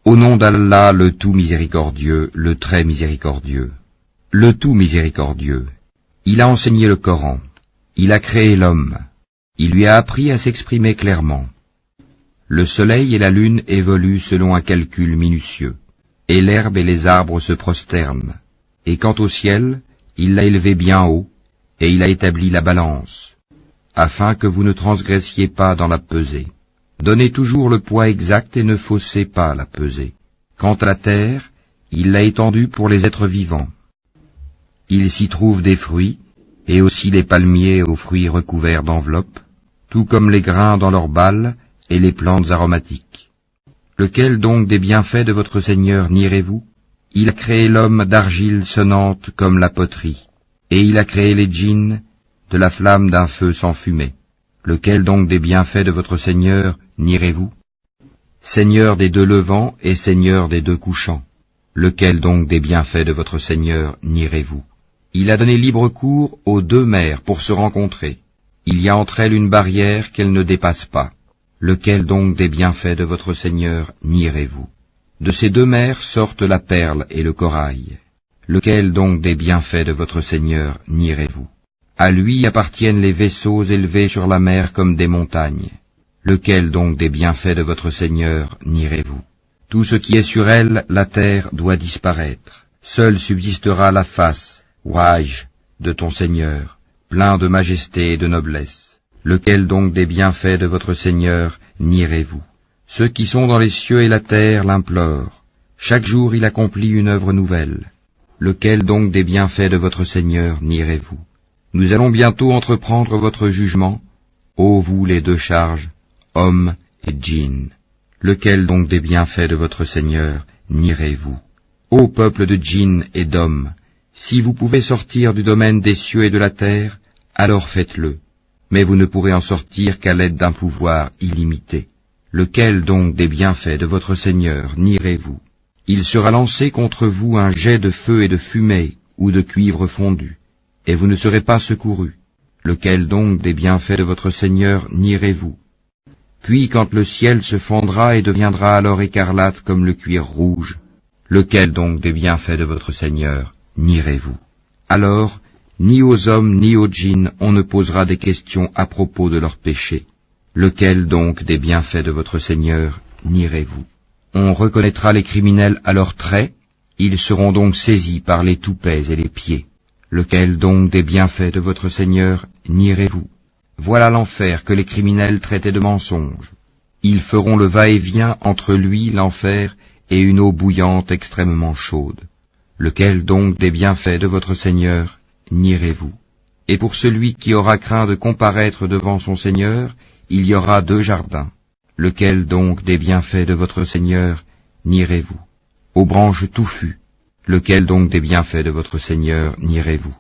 Au nom d'Allah, le tout miséricordieux, le très miséricordieux. Le tout miséricordieux. Il a enseigné le Coran. Il a créé l'homme. Il lui a appris à s'exprimer clairement. Le soleil et la lune évoluent selon un calcul minutieux, et l'herbe et les arbres se prosternent. Et quant au ciel, il l'a élevé bien haut, et il a établi la balance, afin que vous ne transgressiez pas dans la pesée. Donnez toujours le poids exact et ne faussez pas la pesée. Quant à la terre, il l'a étendue pour les êtres vivants. Il s'y trouve des fruits, et aussi les palmiers aux fruits recouverts d'enveloppes, tout comme les grains dans leurs balles et les plantes aromatiques. Lequel donc des bienfaits de votre Seigneur nierez-vous? Il a créé l'homme d'argile sonnante comme la poterie, et il a créé les djinns de la flamme d'un feu sans fumée. Lequel donc des bienfaits de votre Seigneur nierez-vous? Seigneur des deux levants et Seigneur des deux couchants. Lequel donc des bienfaits de votre Seigneur nierez-vous? Il a donné libre cours aux deux mers pour se rencontrer. Il y a entre elles une barrière qu'elles ne dépassent pas. Lequel donc des bienfaits de votre Seigneur nierez-vous? De ces deux mers sortent la perle et le corail. Lequel donc des bienfaits de votre Seigneur nierez-vous? À lui appartiennent les vaisseaux élevés sur la mer comme des montagnes. Lequel donc des bienfaits de votre Seigneur nierez-vous? Tout ce qui est sur elle, la terre, doit disparaître. Seule subsistera la face, Wajh, de ton Seigneur, plein de majesté et de noblesse. Lequel donc des bienfaits de votre Seigneur nierez-vous? Ceux qui sont dans les cieux et la terre l'implorent. Chaque jour il accomplit une œuvre nouvelle. Lequel donc des bienfaits de votre Seigneur nierez-vous? Nous allons bientôt entreprendre votre jugement, ô vous les deux charges, hommes et djinns. Lequel donc des bienfaits de votre Seigneur nierez-vous? Ô peuple de djinns et d'hommes, si vous pouvez sortir du domaine des cieux et de la terre, alors faites-le, mais vous ne pourrez en sortir qu'à l'aide d'un pouvoir illimité. Lequel donc des bienfaits de votre Seigneur nierez-vous? Il sera lancé contre vous un jet de feu et de fumée ou de cuivre fondu, et vous ne serez pas secourus. Lequel donc des bienfaits de votre Seigneur nierez-vous? Puis quand le ciel se fendra et deviendra alors écarlate comme le cuir rouge, lequel donc des bienfaits de votre Seigneur nierez-vous? Alors, ni aux hommes ni aux djinns on ne posera des questions à propos de leurs péchés. Lequel donc des bienfaits de votre Seigneur nierez-vous? On reconnaîtra les criminels à leurs traits, ils seront donc saisis par les toupets et les pieds. Lequel donc des bienfaits de votre Seigneur nierez-vous? Voilà l'enfer que les criminels traitaient de mensonge. Ils feront le va-et-vient entre lui, l'enfer, et une eau bouillante extrêmement chaude. Lequel donc des bienfaits de votre Seigneur nierez-vous? Et pour celui qui aura craint de comparaître devant son Seigneur, il y aura deux jardins. Lequel donc des bienfaits de votre Seigneur nierez-vous? Aux branches touffues. Lequel donc des bienfaits de votre Seigneur nierez-vous?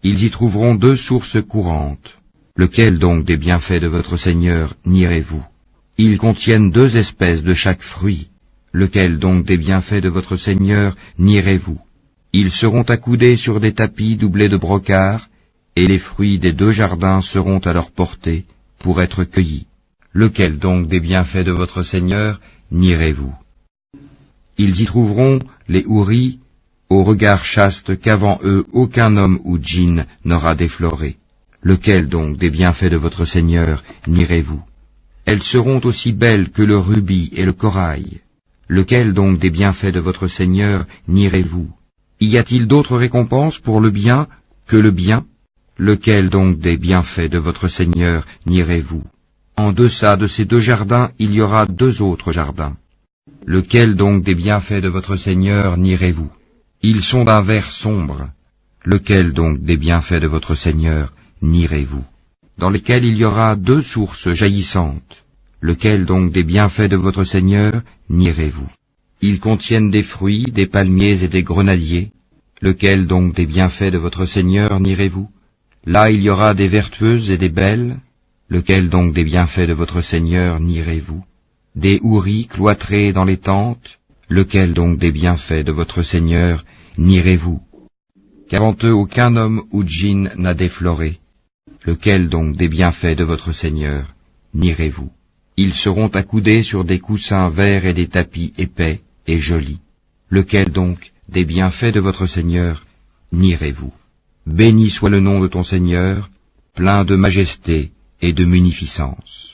Ils y trouveront deux sources courantes. Lequel donc des bienfaits de votre Seigneur nierez-vous? Ils contiennent deux espèces de chaque fruit. Lequel donc des bienfaits de votre Seigneur nierez-vous? Ils seront accoudés sur des tapis doublés de brocart, et les fruits des deux jardins seront à leur portée pour être cueillis. Lequel donc des bienfaits de votre Seigneur nierez-vous? Ils y trouveront les houris, au regard chaste qu'avant eux aucun homme ou djinn n'aura défloré. Lequel donc des bienfaits de votre Seigneur nierez-vous? Elles seront aussi belles que le rubis et le corail. Lequel donc des bienfaits de votre Seigneur nierez-vous? Y a-t-il d'autres récompenses pour le bien que le bien? Lequel donc des bienfaits de votre Seigneur nierez-vous? En deçà de ces deux jardins, il y aura deux autres jardins. Lequel donc des bienfaits de votre Seigneur nierez-vous? Ils sont d'un vert sombre. Lequel donc des bienfaits de votre Seigneur nierez-vous? Dans lesquels il y aura deux sources jaillissantes. Lequel donc des bienfaits de votre Seigneur nierez-vous? Ils contiennent des fruits, des palmiers et des grenadiers. Lequel donc des bienfaits de votre Seigneur nierez-vous? Là il y aura des vertueuses et des belles. Lequel donc des bienfaits de votre Seigneur nierez-vous? Des houris cloîtrés dans les tentes. Lequel donc des bienfaits de votre Seigneur nierez-vous? Qu'avant eux aucun homme ou djinn n'a défloré. Lequel donc des bienfaits de votre Seigneur nierez-vous? Ils seront accoudés sur des coussins verts et des tapis épais et jolis. Lequel donc, des bienfaits de votre Seigneur, nierez-vous? Béni soit le nom de ton Seigneur, plein de majesté et de munificence.